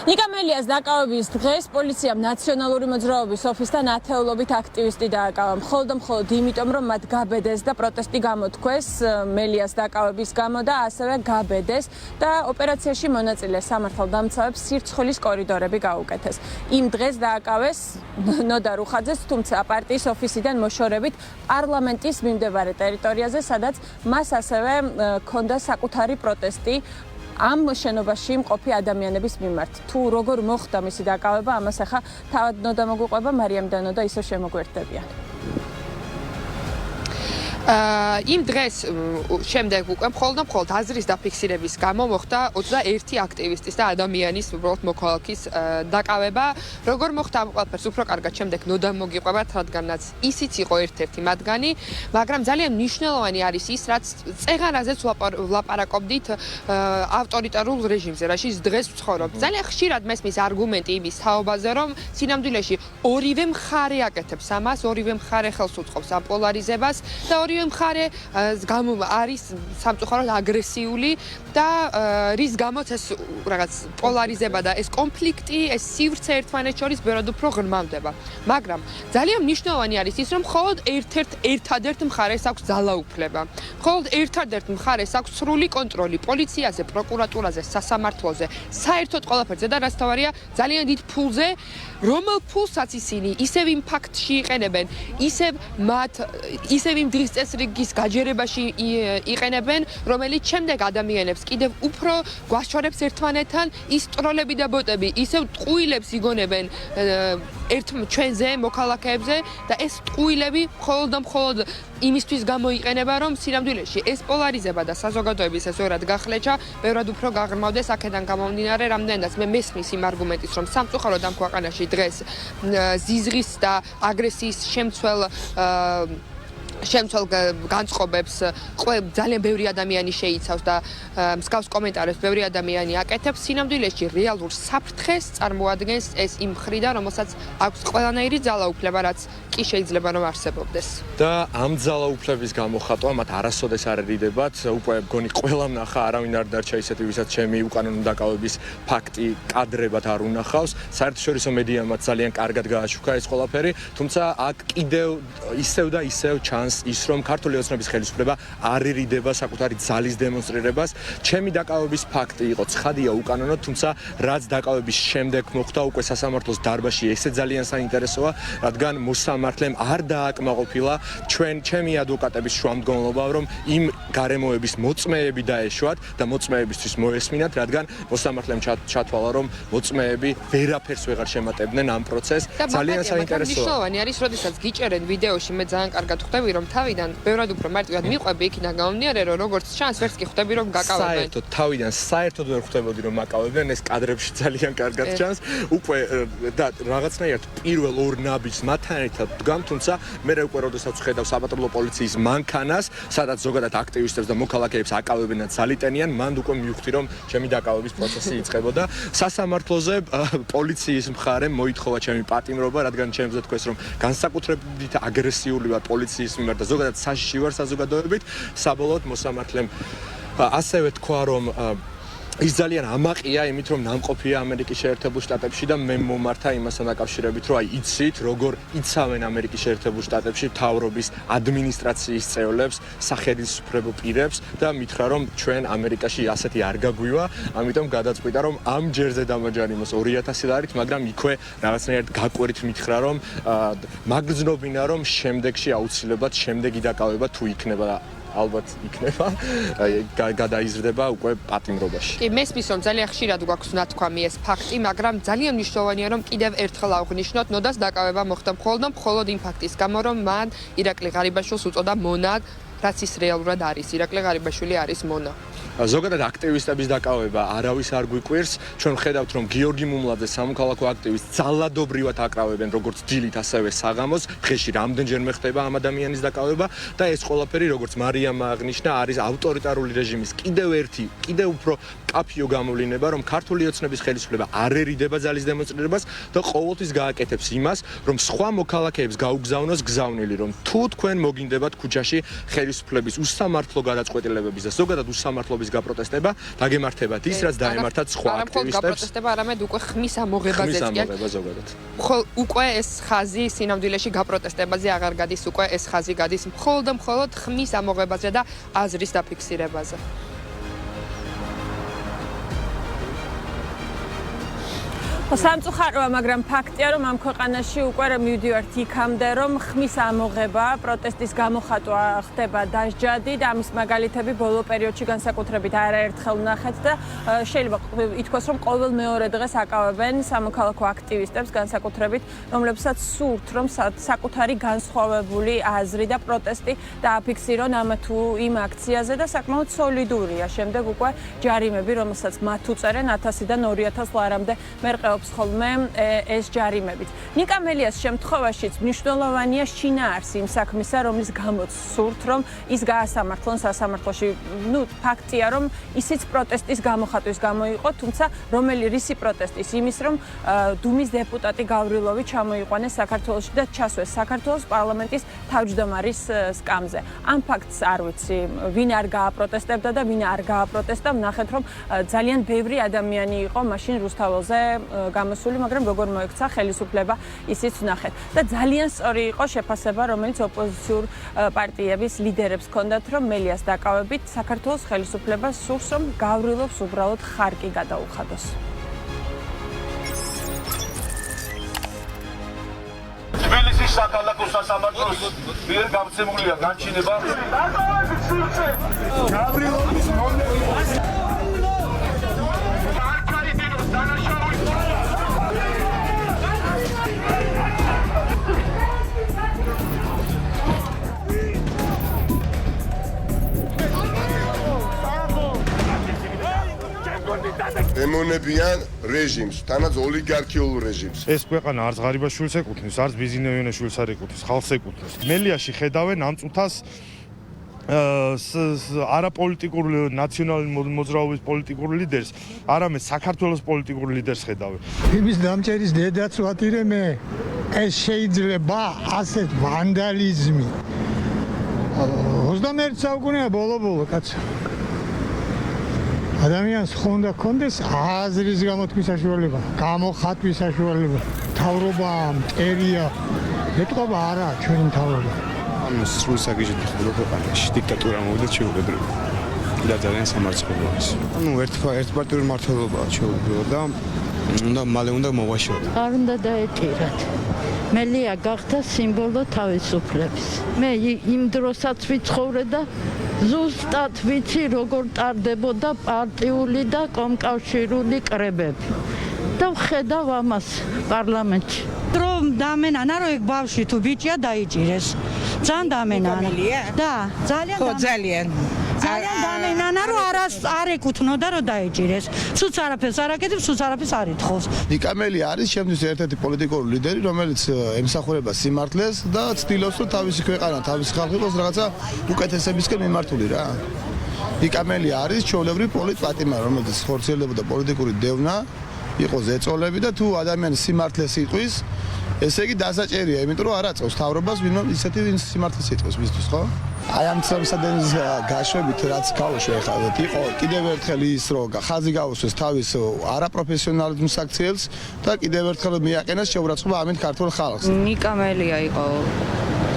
ნიკამელიას დაკავების დღეს პოლიციამ ნაციონალური მოძრაობის ოფისთან ათეულობით აქტივისტი დააკავა. მხოლოდ იმიტომ, რომ მათ გაბედეს და პროტესტი გამოთქვეს მელიას დაკავების გამო და ასევე გაბედეს და ოპერაციაში მონაწილე სამართალდამცავებს სირცხვილის კორიდორები გაუკეთეს. იმ დღეს დააკავეს ნოდა რუხაძეს, თუმცა პარტიის ოფისიდან მოშორებით პარლამენტის მიმდებარე ტერიტორიაზე, სადაც მას ასევე ჰქონდა საკუთარი პროტესტი ამ შენობაში მყოფი ადამიანების მიმართ. თუ როგორ მოხდა მისი დაკავება, ამას ახლა თავად ნოდა მოგვიყვება, მარიამ და ნოდა ისევ შემოგვერდებიან. იმ დღეს შემდეგ უკვე მხოლოდ აზრის დაფიქსირების გამო მოხდა 21 აქტივისტის და ადამიანის უბრალოდ მოქალაქის დაკავება. როგორ მოხდა ამ ყველაფერს უფრო კარგად შემდეგ ნოდა მოგიყვებათ, რადგანაც ისიც იყო ერთ-ერთი მათგანი, მაგრამ ძალიან მნიშვნელოვანი არის ის, რაც წეღარაზეც ვლაპარაკობდით ავტორიტარულ რეჟიმზე, რაშიც დღეს ვცხოვრობთ. ძალიან ხშირად მესმის არგუმენტი იმის თაობაზე, რომ სინამდვილეში ორივე მხარე აკეთებს ამას, ორივე მხარე ხელს უწყობს ამ პოლარიზებას და ორივე მხარე არის სამწუხაროდ აგრესიული და რის გამოც ეს რაღაც პოლარიზება და ეს კონფლიქტი, ეს სივრცე ერთმანეთს შორის ბევრად უფრო ღრმავდება. მაგრამ ძალიან მნიშვნელოვანი არის ის, რომ მხოლოდ ერთადერთ მხარეს აქვს ძალაუფლება. მხოლოდ ერთადერთ მხარეს აქვს სრული კონტროლი პოლიციაზე, პროკურატურაზე, სასამართლოზე, საერთოდ ყველაფერზე და რაც თავარია, ძალიან დიდ ფულზე, რომელ ფულსაც ისინი ისევ იმ ფაქტში იყენებენ, ისევ იმ დღის წესრიგის გაჯერებაში იყენებენ, რომელიც შემდეგ ადამიანებს კიდევ უფრო გვაშორებს ერთმანეთთან, ის ტროლები და ბოტები ისევ ტყუილებს იგონებენ ჩვენზე, მოქალაქეებზე და ეს ტყუილები მხოლოდ იმისთვის გამოიყენება, რომ სინამდვილეში ეს პოლარიზება და საზოგადოების ეს ორად გახლეჩა ბევრად უფრო გაღრმავდეს აქედან გამომდინარე, რამდენადაც მე მესმის იმ არგუმენტის, რომ სამწუხაროდ ამ ქვეყანაში დღეს ზიზღის და აგრესიის შემცველ განწყობებს ძალიან ბევრი ადამიანი შეიცავს და მსგავს კომენტარებს ბევრი ადამიანი აკეთებს. სინამდვილეში რეალურ საფრთხეს წარმოადგენს ეს იმ მხრიდან, რომელსაც აქვს ყველანაირი ძალაუფლება, რაც კი შეიძლება რომ არსებობდეს. და ამ ძალაუფლების გამოხატვა მათ არასოდეს არ ერიდებათ. უკვე მგონი ყველამ ნახა, არავინ არ დარჩა ისეთი, ვისაც ჩემი უკანონო დაკავების ფაქტი კადრებად არ უნახავს. საერთაშორისო მედიამაც ძალიან კარგად გააშუქა ეს ყველაფერი, თუმცა აქ კიდევ ისევ და ისევ ჩანს ის, რომ ქართული ოცნების ხელისუფლება არ ერიდება საკუთარი ძალის დემონსტრირებას. ჩემი დაკავების ფაქტი იყო ცხადია უკანონო, თუმცა რაც დაკავების შემდეგ მოხდა უკვე სასამართლოს დარბაზში, ესე ძალიან საინტერესოა, რადგან მოსამართლემ არ დააკმაყოფილა ჩემი ადვოკატების შუამდგომლობა, რომ იმ გარემოების მოწმეები დაეშვათ და მოწმეებისთვის მოესმინათ, რადგან მოსამართლემ ჩათვალა, რომ მოწმეები ვერაფერს ვეღარ შემატებდნენ ამ პროცესს. ძალიან საინტერესოა. მნიშვნელოვანი არის, როდესაც გიჭერენ ვიდეოში, მე ძალიან კარგად ხვდები, რომ თავიდან ბევრად უფრო მარტივად მიყვები იქიდან გამომდინარე, რომ როგორც ჩანს, ვერც კი ხვდები, რომ გაკავებენ. საერთოდ თავიდან საერთოდ ვერ ხვდებოდი, რომ აკავებენ, ეს კადრებში ძალიან კარგად ჩანს. უკვე და რაღაცნაირად პირველ ორ ნაბიჯს მათთან ერთად ვდგამ, თუმცა მე უკვე როდესაც ვხედავ საპატრულო პოლიციის მანქანას, სადაც ზოგადად აქტივისტებს და მოქალაქეებს აკავებენ და ძალიტენიან, მანდ უკვე მივხვდი, რომ ჩემი დაკავების პროცესი იწყებოდა. სასამართლოზე პოლიციის მხარემ მოითხოვა ჩემი პატიმრობა, რადგან ჩემზე თქვეს, რომ განსაკუთრებით აგრესიული ვარ პოლიციის მიმართ და ზოგადად საშიში ვარ საზოგადოებით. საბოლოოდ მოსამართლემ ასევე თქვა, რომ ის ძალიან ამაყია იმით, რომ ნამყოფია ამერიკის შეერთებულ შტატებში და მე მომართა იმასთან დაკავშირებით, რომ იცით, როგორ იცავენ ამერიკის შეერთებულ შტატებში მთავრობის ადმინისტრაციის წევრებს, სახელმწიფო პირებს და მითხრა, რომ ჩვენ ამერიკაში ასეთი არ გაგვივა, ამიტომ გადაწყვიტა, რომ ამ ჯერზე დამაჯარიმოს 2000 დოლარით, მაგრამ იქვე რაღაცნაირად გაკვირით მითხრა, რომ მაგრძნობინა, რომ შემდეგში აუცილებლად შემდეგი დაკავება თუ იქნება ალბათ იქნება, გადაიზრდება უკვე პატიმრობაში. კი, მესმის, რომ ძალიან ხშირად გვაქვს ნათქვამი ეს ფაქტი, მაგრამ ძალიან მნიშვნელოვანია, რომ კიდევ ერთხელ აღვნიშნოთ, ნოდას დაკავება მოხდა მხოლოდ იმ ფაქტის გამო, რომ მან ირაკლი ღარიბაშვილს უწოდა მონა, რაც ის რეალურად არის. ირაკლი ღარიბაშვილი არის მონა. ზოგადად აქტივისტების დაკავება არავის არ გვიკვირს. ჩვენ ხედავთ, რომ გიორგი მუმლაძე სამოქალაქო აქტივისტს ძალადობრივად აკრავებენ, როგორც დილით, ასევე საღამოს. დღეში რამდენჯერმე ხდება ამ ადამიანის დაკავება და ეს ყველაფერი, როგორც მარიამ აღნიშნა, არის ავტორიტარული რეჟიმის კიდევ უფრო კაფიო გამოვლინება, რომ ქართული ოცნების ხელისუფლება არ ერიდება ძალის დემონსტრირებას და ყოველთვის გააკეთებს იმას, რომ სხვა მოქალაქეებს გაუგზავნოს გზავნილი, რომ თუ თქვენ მოგინდებათ ქუჩაში ხელისუფლების უსამართლო გადაწყვეტილებების და ზოგადად უსამართლობის გაპროტესტება, დაგემართებათ ის, რაც დაემართათ სხვა აქტივისტებს. გაპროტესტება, არამედ უკვე ხმის ამოღებაზეც კი. ზოგადად. უკვე ეს ხაზი სინამდვილეში გაპროტესტებაზე აღარ გადის, უკვე ეს ხაზი გადის მხოლოდ ხმის ამოღებაზე და აზრის დაფიქსირებაზე. სამწუხაროა, მაგრამ ფაქტია, რომ ამ ქვეყანაში უკვე მივდივართ იქამდე, რომ ხმის ამოღება, პროტესტის გამოხატვა ხდება დასჯადით, ამის მაგალითები ბოლო პერიოდში განსაკუთრებით არაერთხელ ვნახეთ და შეიძლება ითქვას, რომ ყოველ მეორე დღეს აკავებენ სამოქალაქო აქტივისტებს განსაკუთრებით, რომლებსაც სურთ, რომ საკუთარი განსხვავებული აზრი და პროტესტი დააფიქსირონ ამ თუ იმ აქციაზე და საკმაოდ სოლიდურია. შემდეგ უკვე ჯარიმები, რომელსაც მათ უწერენ 1000-დან 2000 ლარამდე მერყეობს ხოლმე ეს ჯარიმებით. ნიკა მელიას შემთხვევაშიც მნიშვნელოვანია შინაარსი იმ საქმისა, რომლის გამოც სურთ, რომ ის გაასამართლონ სასამართლოში. ფაქტია, რომ ისიც პროტესტის გამოხატვის გამო იყო, თუმცა რისი პროტესტის? იმის, რომ დუმის დეპუტატი გავრილოვი ჩამოიყვანეს საქართველოში და ჩასვეს საქართველოს პარლამენტის თავმჯდომარის სკამზე. ამ ფაქტს არ ვიცი, ვინ არ გააპროტესტებდა და ვინ არ გააპროტესტდა. ვნახეთ, რომ ძალიან ბევრი ადამიანი იყო მაშინ რუსთაველზე გამოსული, მაგრამ როგორ მოექცა ხელისუფლება, ისიც ვნახეთ. და ძალიან სწორი იყო შეფასება, რომელიც ოპოზიციურ პარტიების ლიდერებს ჰქონდათ, რომ მელიას დაკავებით საქართველოს ხელისუფლებას სურს, რომ გავრილობს უბრალოდ ხარკი გადაუხადოს. თბილისის საქალაქო სასამართლოს მიერ გამცემულია განჩინება გავრილოვის მონდელის ემონებიან რეჟიმს, თანაც ოლიგარქიულ რეჟიმს. ეს ქვეყანა არც ღარიბაშვილს ეკუთვნის, არც ბიზნესიანაშვილს არ ეკუთვნის, ხალხს ეკუთვნის. მელიაში ხედავენ ამ წუთას არაპოლიტიკურ ნაციონალური მოძრაობის პოლიტიკურ ლიდერს, არამედ საქართველოს პოლიტიკურ ლიდერს ხედავენ. იმის დამჭერის დედაც ვატირე მე. ეს შეიძლება ასეთ ვანდალიზმი. 21 საუკუნეა ბოლო კაცო. ადამიანს ხონდა კონდეს აზრის გამოთქმის საშუალება, გამოხატვის საშუალება. მთავრობა მტერია. ეტყობა არა ჩვენი მთავრობა. სრულ საგიჟეთ ხდება ქვეყანაში. დიქტატურა მოვიდა ჩვეულებრივ. და ძალიან სამარცხოა ის. ერთპარტიული მმართველობაა ჩვეულებრივ და მალე უნდა მოვაშოროთ. არ უნდა დაეტირათ. მელია გახდა სიმბოლო თავისუფლების. მე იმ დროსაც ვიცხოვრე და ზუსტად ვიცი როგორ ტარდებოდა პარტიული და კომკავშირული კრებები. და ვხედავ ამას პარლამენტში. რომ დამენანა რომ ეგ ბავშვი თუ ბიჭია დაიჭირეს. ძალიან დამენანა. და ძალიან დამენანა რომ არ ეკუთვნოდა რომ დაიჭირეს. სულს არაფერს არ აკეთებს, სულს არაფერს არ ითხოვს. ნიკა მელია არის შემდგომი ერთ-ერთი პოლიტიკური ლიდერი, რომელიც ემსახურება სიმართლეს და ცდილობს რომ თავისი ქვეყანა, თავისი ხალხი იყოს რაღაცა უკეთესებისკენ მიმართული რა. ნიკა მელია არის ჩვეულებრივი პოლიტპატიმარი, რომელიც ხორციელებდა პოლიტიკური დევნა, იყო ზეწოლები და თუ ადამიანი სიმართლეს იტყვის, ესე იგი დასაჭერია, იმიტომ რომ არ აწევს თავრობას, ვინმე ისეთი ვინ სიმართლეს იტყვის მისთვის, ხო? აი ამ ცნობისადენის გაშვებით რაც გავუშვე ხა იყო კიდევ ერთხელ ის რომ ხაზი გაუსვეს თავის არაპროფესიონალიზმის აქციელს და კიდევ ერთხელ მიაყენეს შეურაცხყოფა ამით ქართულ ხალხს. ნიკა მელია იყო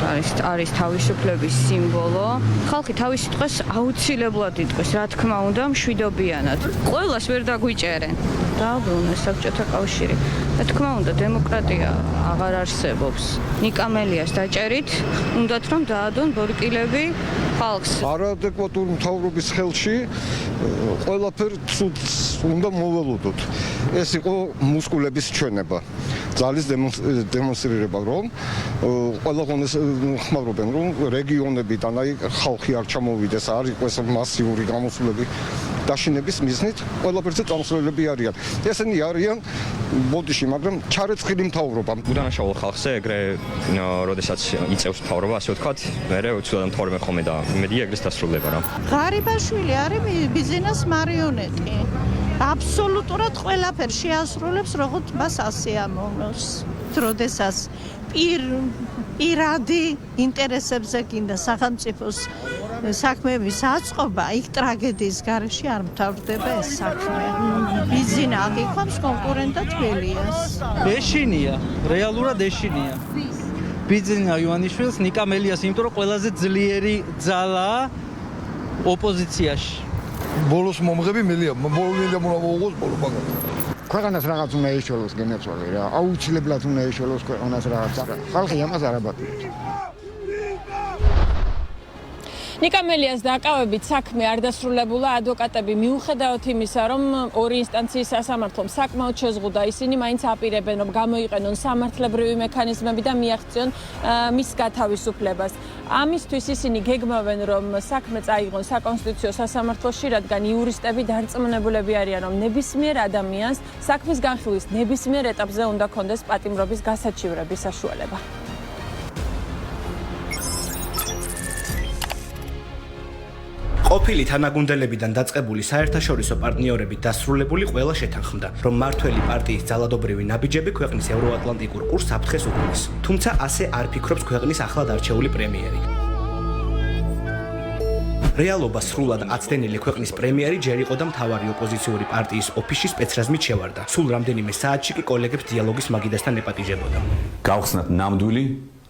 არის თავისუფლების სიმბოლო. ხალხი თავის სიტყვას აუცილებლად იტყვის, რა თქმა უნდა, მშვიდობიანად. ყველას ვერ დაგვიჭერენ. დააბრუნეს საბჭოთა კავშირი. რა თქმა უნდა, დემოკრატია აღარ არსებობს. ნიკა მელიას დაჭერით, უნდათ რომ დაადონ ბორკილები ხალხს. არადეკვატური მთავრობის ხელში ყველაფერს უნდა მოველოდოთ. ეს იყო მუსკულების ჩვენება. ძალის დემონსტრირება, რომ ყველა გონეს ხმარობენ, რომ რეგიონებიდან აი ხალხი არ ჩამოვიდეს, არ იყოს მასიური გამოსვლები დაშინების მიზნით, ყველაფერზე წამსვლელები არიან. ესენი არიან ბოდიში, მაგრამ ჩარეცხილი მთავრობა. უდანაშაულო ხალხზე ეგრე, როდესაც იწევს მთავრობა, ასე ვთქვათ, მერე უცვლელად მთავრობა ხომ და იმედია ეგრეს დასრულდება რა. ღარიბაშვილი არის ბიზნეს მარიონეტი. აბსოლუტურად ყველაფერს შეასრულებს, როგორც მას ასეამოვნოს. როდესაც პირადი ინტერესებზე გინდა სახელმწიფოს საქმეების აწყობა, იქ ტრაგედიის გარეშე არ მთავრდება ეს საქმე. ბიზნესი აღიქვამს კონკურენტად მელიას. ეშინია, რეალურად ეშინია. ბიზნესა ივანიშვილს ნიკა მელიას, იმიტომ რომ ყველაზე ძლიერი ძალაა ოპოზიციაში. ბოლოს მომღები მელია, ბოლოს მინდა მოვაღოს ბოლო მაგათ. ქვეყანას რაღაც უნდა ეშველოს გენაცვალე რა. აუცილებლად უნდა ეშველოს ქვეყანას რაღაც. ხალხი ამას არ აბატონებს. ნიკამელიას დაკავებით საქმე არ დასრულებულა, ადვოკატები მიუხედავად იმისა, რომ ორი ინსტანციის სასამართლომ საკმაოდ შეზღუდა, ისინი მაინც აპირებენ, რომ გამოიყენონ სამართლებრივი მექანიზმები და მიაღწიონ მის გათავისუფლებას. ამისთვის ისინი გეგმავენ, რომ საქმე წაიღონ საკონსტიტუციო სასამართლოში, რადგან იურისტები დარწმუნებულები არიან, რომ ნებისმიერ ადამიანს საქმის განხილვის ნებისმიერ ეტაპზე უნდა კონდეს პატიმრობის გასაჩივრების საშუალება. ყოფილი თანაგუნდელებიდან დაწყებული საერთაშორისო პარტნიორებით დასრულებული ყველა შეთანხმდა, რომ მართველი პარტიის ძალადობრივი ნაბიჯები ქვეყნის ევროატლანტიკურ კურსს საფრთხეს უქმნის. თუმცა ასე არ ფიქრობს ქვეყნის ახლად არჩეული პრემიერი. რეალობა სრულად აცდენილი ქვეყნის პრემიერი ჯერ იყო და მთავარი ოპოზიციური პარტიის ოფისში სპეცრაზმით შევარდა. სულ რამდენიმე საათში კი კოლეგებს დიალოგის მაგიდასთან ეპატიჟებოდა. გავხსნათ ნამდვილი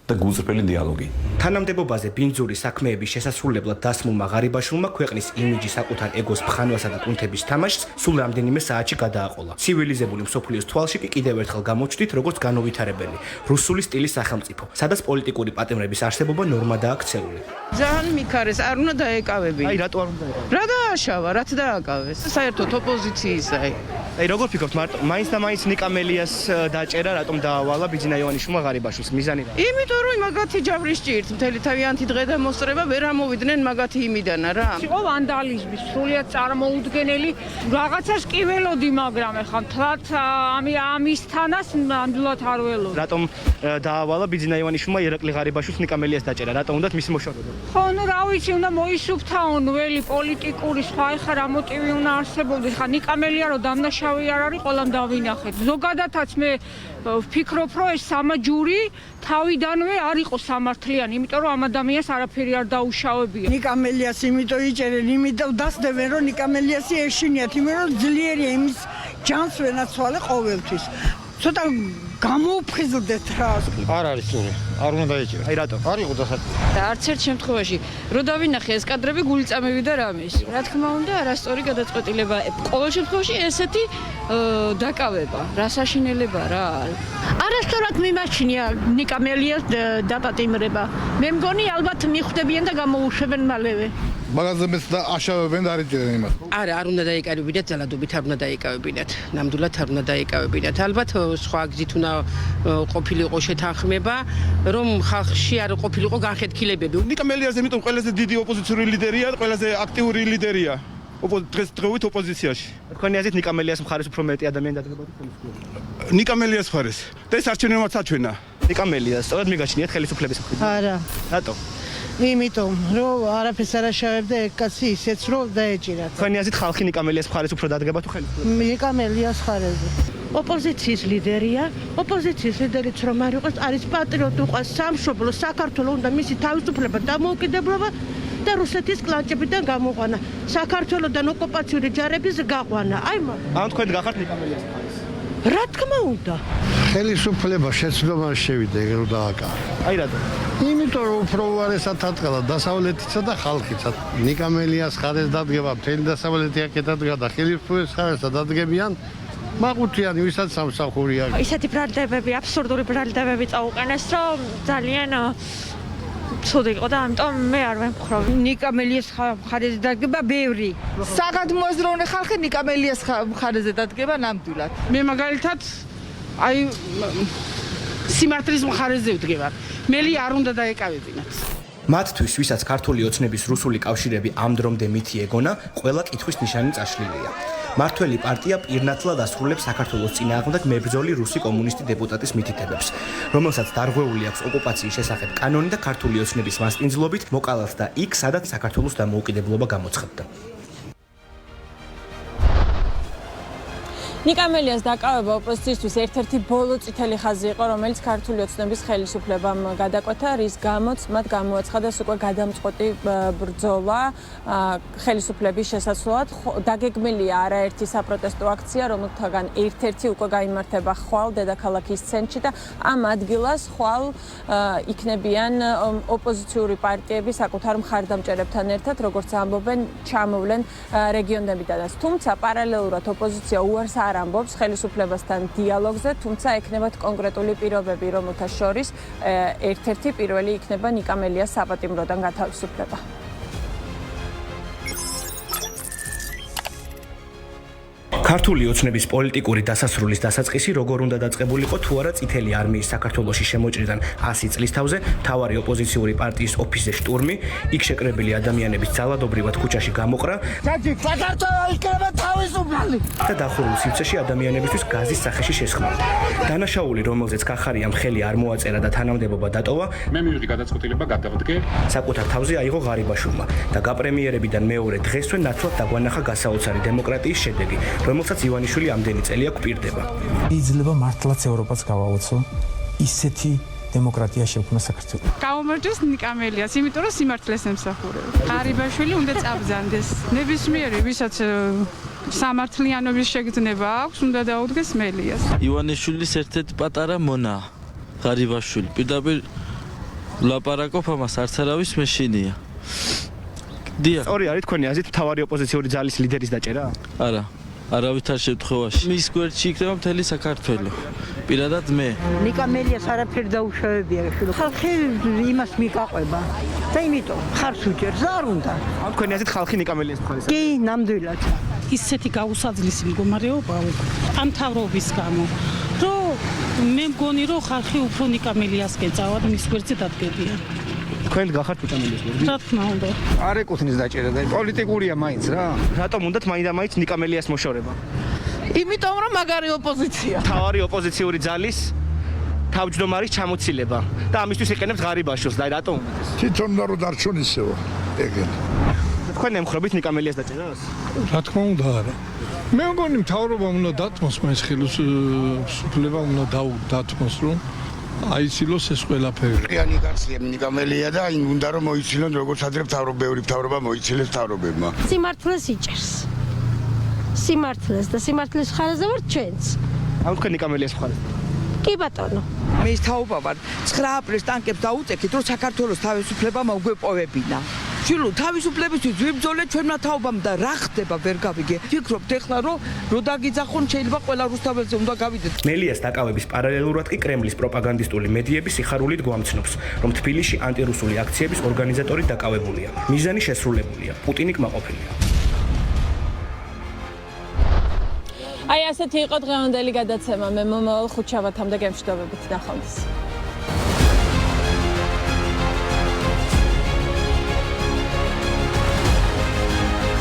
და გულწრფელი დიალოგი. თანამდებობაზე ბინძური საქმეების შესასრულებლად დასმულმა ღარიბაშვილმა ქვეყნის იმიჯი საკუთარ ეგოს მხანვასა და კუნთების თამაშს სულ რამდენიმე საათში გადააყოლა. ცივილიზებული მსოფლიოს თვალში კი კიდევ ერთხელ გამოჩნდით როგორც განუვითარებელი რუსული სტილის სახელმწიფო, სადაც პოლიტიკური პატიმრების არსებობა ნორმადაა ქცეული. ძალიან მიქარეს, არ უნდა დაეკავები. აი რატო არ უნდა დაეკავე? რა დააშავა, რაც დააკავეს. საერთოდ ოპოზიციისა. აი როგორ ფიქრობთ, მაინც და მაინც ნიკამელიას დაჭერა რატომ დაავალა ბიძინა ივანიშვილმა ღარიბაშვილს? მიზანი რა? იმიტომ რომ მაგათი ჯავრის ჭირთ, მთელი თავიანთი დღე და მოსწრება ვერ ამოვიდნენ მაგათი იმიდანა რა. იყო ვანდალიზმის სრულიად წარმოუდგენელი რაღაცას კი ველოდი, მაგრამ ეხლა თლათ ამისთანაც ნამდვილად არ ველოდი. რატომ დაავალა ბიძინა ივანიშვილმა ირაკლი ღარიბაშვილს ნიკამელიას დაჭერა? რატომ უნდათ მისი მოშორება? ხო, ნუ რა ვიცი, უნდა მოისუფთავო ნველი პოლიტიკური სხვა ეხა რა მოტივი უნდა არსებობდეს. ხა ნიკამელია რომ დამნაშავე არ არის, ყველამ დავინახეთ. ზოგადადაც მე ვფიქრობ, რომ ეს სამაჯური თავიდანვე არ იყო სამართლიანი, იმიტომ რომ ამ ადამიანს არაფერი არ დაუშავებია. ნიკამელიას იმიტომ იჭერენ, იმიტომ დასდებენ, რომ ნიკამელიასი ეშინიათ, იმიტომ რომ ძლიერია იმის ჯანს ვენაცვალე ყოველთვის. ცოტა გამოუფხიზლდეთ რა. არ არის სწორი. არ უნდა დაეჭირა. აი რატო? არ იყო დასაწყისი. და არც ერთ შემთხვევაში რო დავინახე ეს კადრები გული წამევიდა რამის. რა თქმა უნდა, არასწორი გადაწყვეტილება. ყოველ შემთხვევაში ესეთი დაკავება, რა საშინელება რა არის. არასწორად მიმაჩნია ნიკამელიას დაპატიმრება. მე მგონი ალბათ მიხვდებიან და გამოუშვებენ მალევე. მაგაზე მეც და აშავებენ და არ იჭერენ იმას. არა, არ უნდა დაიკავებინათ, ძალადობით არ უნდა დაიკავებინათ. ნამდვილად არ უნდა დაიკავებინათ. ალბათ სხვა გზით უნდა ყოფილიყო შეთანხმება, რომ ხალხში არ ყოფილიყო განხეთქილებები. ნიკამელიას იმიტომ ყველაზე დიდი ოპოზიციური ლიდერია, ყველაზე აქტიური ლიდერია. დღესდღეობით ოპოზიციაში. თქვენი აზრით ნიკამელიას მხარეს უფრო მეტი ადამიანი დადგებოდა ხელისუფლებას? ნიკამელიას მხარეს. და ეს არჩევნებმაც აჩვენა. ნიკამელიას სწორად მიგაჩნიათ ხელისუფლების მხრიდან? არა. რატო? იმიტომ რომ არაფერს არ აშავებდა ეგ კაცი ისეც რომ დაეჭირათ. თქვენი აზრით ხალხი ნიკამელიას მხარეს უფრო დადგება თუ ხელისუფლებას? ნიკამელიას მხარეზე. ოპოზიციის ლიდერია, ოპოზიციის ლიდერიც რომ არ იყოს, არის პატრიოტი, უყვარს სამშობლო, საქართველოს უნდა მისი თავისუფლება და დამოუკიდებლობა და რუსეთის კლანჭებიდან გამოყვანა. საქართველოსთან ოკუპაციური ჯარების გაყვანა. აი ამ თქვენ გახართ ნიკამელიას მხარეს? რა თქმა უნდა. ხელისუფლება შეცდომაში შევიდა ეგ რომ დააკარგა. აი რატო? იმიტომ რომ უფრო უარესად ატყდა დასავლეთისა და ხალხისა. ნიკამელიას მხარეს დადგება მთელი დასავლეთი აქეთ დადგა და ხელისუფლების მხარეს დადგებიან მაყუთიანი ვისაც სამსახურია. ისეთი ბრალდებები, აბსურდული ბრალდებები წაუყენეს, რომ ძალიან ცუდი იყო და ამიტომ მე არ ვემხრობ. ნიკამელიას მხარეზე დადგება ბევრი. საგადმოაზროვნე ხალხი ნიკამელიას მხარეზე დადგება ნამდვილად. მე მაგალითად აი სიმართლის მხარეზე ვდგება. მელი არ უნდა დაეკავებინათ. მათთვის, ვისაც ქართული ოცნების რუსული კავშირები ამ დრომდე მითი ეგონა, ყველა კითხვის ნიშანი წაშლილია. მართველი პარტია პირნათლად ასრულებს საქართველოს წინააღმდეგ მებრძოლი რუსი კომუნისტი დეპუტატის მითითებებს, რომელსაც დარღვეული აქვს ოკუპაციის შესახებ კანონი და ქართული ოცნების მასპინძლობით მოკალათდა იქ, სადაც საქართველოს დამოუკიდებლობა გამოცხადდა. ნიკამელიას დაკავება ოპოზიციისთვის ერთ-ერთი ბოლო წითელი ხაზი იყო, რომელიც ქართული ოცნების ხელისუფლებამ გადაკვეთა, რის გამოც მათ გამოაცხადეს უკვე გადამწყვეტი ბრძოლა ხელისუფლების შესაცვლად. დაგეგმილია არაერთი საპროტესტო აქცია, რომელთაგან ერთ-ერთი უკვე გაიმართება ხვალ დედაქალაქის ცენტრში და ამ ადგილას ხვალ იქნებიან ოპოზიციური პარტიები საკუთარ მხარდამჭერებთან ერთად, როგორც ამბობენ, ჩამოვლენ რეგიონებიდანაც. თუმცა პარალელურად ოპოზიცია უარს არ არ ამბობს ხელისუფლებასთან დიალოგზე, თუმცა ექნებათ კონკრეტული პირობები, რომელთა შორის ერთ-ერთი პირველი იქნება ნიკა მელიას საპატიმროდან გათავისუფლება. ქართული ოცნების პოლიტიკური დასასრულის დასაწყისი როგორ უნდა დაწყებულიყო თუ არა წითელი არმიის საქართველოში შემოჭრიდან 100 წლის თავზე მთავარი ოპოზიციური პარტიის ოფისზე შტურმი, იქ შეკრებილი ადამიანების ძალადობრივად ქუჩაში გამოყრა და დახურულ სივრცეში ადამიანებისთვის გაზის სახეში შესხმა. დანაშაული, რომელზეც კახარიამ ხელი არ მოაწერა და თანამდებობა დატოვა, მე მივიღე გადაწყვეტილება გადავდგე. საკუთარ თავზე აიღო ღარიბაშვილმა და გაპრემიერებიდან მეორე დღესვე ნაცვლად დაგვანახა გასაოცარი დემოკრატიის შედეგი, რომელსაც ივანიშვილი ამდენი წელია გვპირდება. იძლევა მართლაც ევროპაც გავაოცო ისეთი დემოკრატია შექმნა საქართველოს. გაუმარჯოს ნიკა მელიას, იმიტომ რომ სიმართლეს ემსახურება. ღარიბაშვილი უნდა წაბრძანდეს. ნებისმიერი, ვისაც სამართლიანობის შეგრძნება აქვს, უნდა დაუდგეს მელიას. ივანიშვილის ერთ-ერთი პატარა მონა ღარიბაშვილი. პირდაპირ ლაპარაკობ ამას არც არავის მეშინია. დიახ. სწორი არის თქვენი აზრით მთავარი ოპოზიციური ძალის ლიდერის დაჭერა? არა. არავითარ შემთხვევაში. მის გვერდში იქნება მთელი საქართველო. პირადად მე. ნიკა მელიას არაფერი დაუშავებია, ხალხი იმას მიყაყვება. და იმიტომ ხარს უჭერს, არ უნდა. თქვენი აზრით ხალხი ნიკა მელიას მხარეს? კი, ნამდვილად. ისეთი გაუსაძლისი მდგომარეობა ამ მთავრობის გამო, რომ მე მგონი, რომ ხალხი უფრო ნიკა მელიასკენ წავა და მის გვერდზე დადგებიან. თქვენ გახართ ნიკა მელიას გვერდზე? რა თქმა უნდა. არ ეკუთვნის დაჭერა და პოლიტიკურია მაინც რა. რატომ უნდათ მაინც ნიკა მელიას მოშორება? იმიტომ რომ მაგარი ოპოზიცია. მთავარი ოპოზიციური ძალის თავმჯდომარის ჩამოცილება და ამისთვის იყენებს ღარიბაშვილს და რატომ? თვითონ უნდა რომ დარჩონ ისევა. ეგენ. თქვენ ემხრობით ნიკა მელიას დაჭერას? რა თქმა უნდა არა. მე მგონი მთავრობა უნდა დათმოს მას ხელისუფლება უნდა დათმოს რომ აიცილოს ეს ყველაფერი. რიანი გაცლია ნიკა მელია და აი უნდა რომ მოიცილონ როგორც ადრე მთავრობა მოიცილეს მთავრობებმა. სიმართლეს იჭერს. სიმართლეს და სიმართლის მხარეზე ვარ ჩვენც. ამ თქვენ ნიკა მელიას მხარეს? კი ბატონო. მე თაობა ვარ 9 აპრილს ტანკებს დაუწექით რომ საქართველოს თავისუფლება მოგვეპოვებინა. შილო თავისუფლებისთვის ვიბრძოლეთ ჩვენმა თაობამ და რა ხდება ვერ გავიგე. ფიქრობთ ეხლა რომ დაგიძახონ შეიძლება ყველა რუსთაველზე უნდა გავიდეთ. მელიას დაკავების პარალელურად კი კრემლის პროპაგანდისტული მედიები სიხარულით გვამცნობს, რომ თბილისში ანტირუსული აქციების ორგანიზატორი დაკავებულია. მიზანი შესრულებულია. პუტინი კმაყოფილია. აი ასეთი იყო დღევანდელი გადაცემა. მე მომავალ ხუთშაბათამდე გემშვიდობებით, ნახვამდის.